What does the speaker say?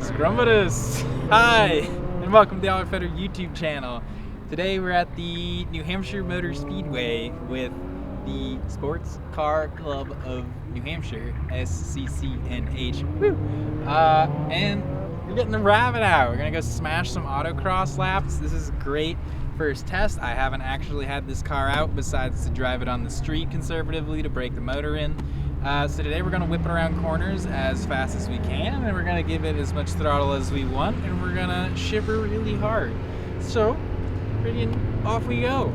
Scrumbatus! Hi, and welcome to the Olly YouTube channel. Today we're at the New Hampshire Motor Speedway with the Sports Car Club of New Hampshire, SCCNH. Woo! And we're getting the rabbit out. We're gonna go smash some autocross laps. This is great first test. I haven't actually had this car out besides to drive it on the street conservatively to break the motor in. So today we're gonna whip it around corners as fast as we can, and we're gonna give it as much throttle as we want, and we're gonna shiver really hard. So, off we go.